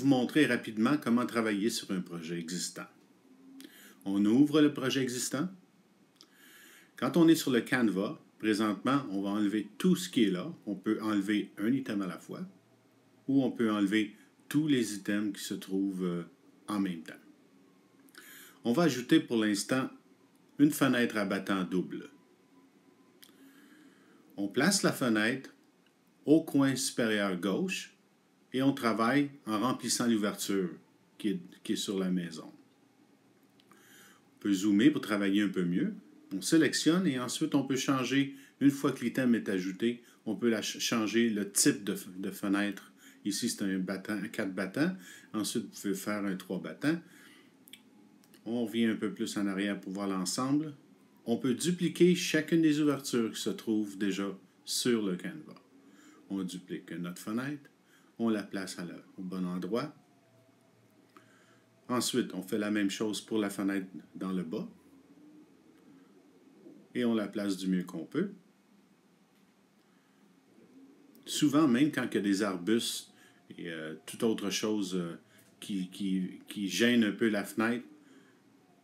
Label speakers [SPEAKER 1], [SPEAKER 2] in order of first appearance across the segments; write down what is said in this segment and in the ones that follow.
[SPEAKER 1] montrer rapidement comment travailler sur un projet existant. On ouvre le projet existant. Quand on est sur le Canva, présentement, on va enlever tout ce qui est là. On peut enlever un item à la fois ou on peut enlever tous les items qui se trouvent en même temps. On va ajouter pour l'instant une fenêtre à battant double. On place la fenêtre au coin supérieur gauche et on travaille en remplissant l'ouverture qui est sur la maison. On peut zoomer pour travailler un peu mieux. On sélectionne et ensuite on peut changer, une fois que l'item est ajouté, on peut changer le type de fenêtre. Ici c'est un 4 battants, ensuite vous pouvez faire un 3 battants. On revient un peu plus en arrière pour voir l'ensemble. On peut dupliquer chacune des ouvertures qui se trouvent déjà sur le Canva. On duplique notre fenêtre, on la place au bon endroit. Ensuite, on fait la même chose pour la fenêtre dans le bas. Et on la place du mieux qu'on peut. Souvent, même quand il y a des arbustes et toute autre chose qui gêne un peu la fenêtre,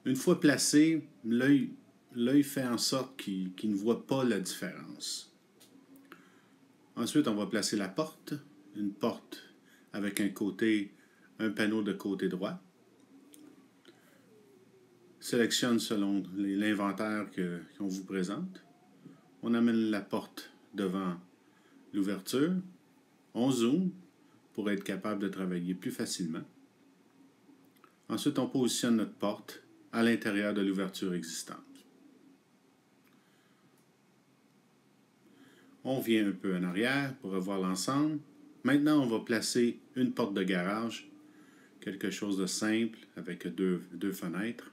[SPEAKER 1] une fois placé, l'œil fait en sorte qu'il ne voit pas la différence. Ensuite, on va placer la porte, une porte avec un panneau de côté droit. Sélectionne selon l'inventaire qu'on vous présente. On amène la porte devant l'ouverture. On zoome pour être capable de travailler plus facilement. Ensuite, on positionne notre porte à l'intérieur de l'ouverture existante. On vient un peu en arrière pour revoir l'ensemble. Maintenant, on va placer une porte de garage, quelque chose de simple avec deux fenêtres.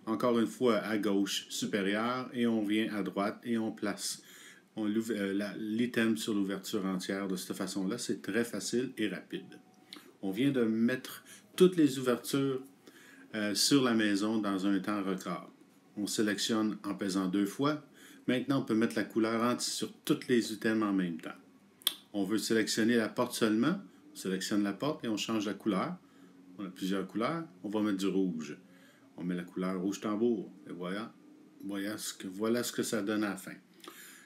[SPEAKER 1] Encore une fois à gauche supérieure et on vient à droite et on place l'item sur l'ouverture entière de cette façon-là. C'est très facile et rapide. On vient de mettre toutes les ouvertures sur la maison dans un temps record. On sélectionne en pesant 2 fois. Maintenant, on peut mettre la couleur sur tous les items en même temps. On veut sélectionner la porte seulement. On sélectionne la porte et on change la couleur. On a plusieurs couleurs. On va mettre du rouge. On met la couleur rouge tambour. Et voilà ce que ça donne à la fin.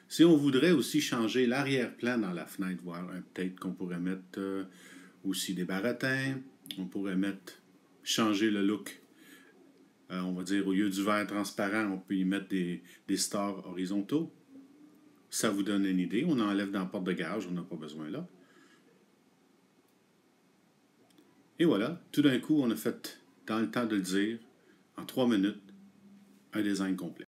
[SPEAKER 1] Si on voudrait aussi changer l'arrière-plan dans la fenêtre, peut-être qu'on pourrait mettre aussi des baratins. On pourrait changer le look. On va dire, au lieu du verre transparent, on peut y mettre des stars horizontaux. Ça vous donne une idée. On enlève dans la porte de garage, on n'a pas besoin là. Et voilà, tout d'un coup, on a fait, dans le temps de le dire, en 3 minutes, un design complet.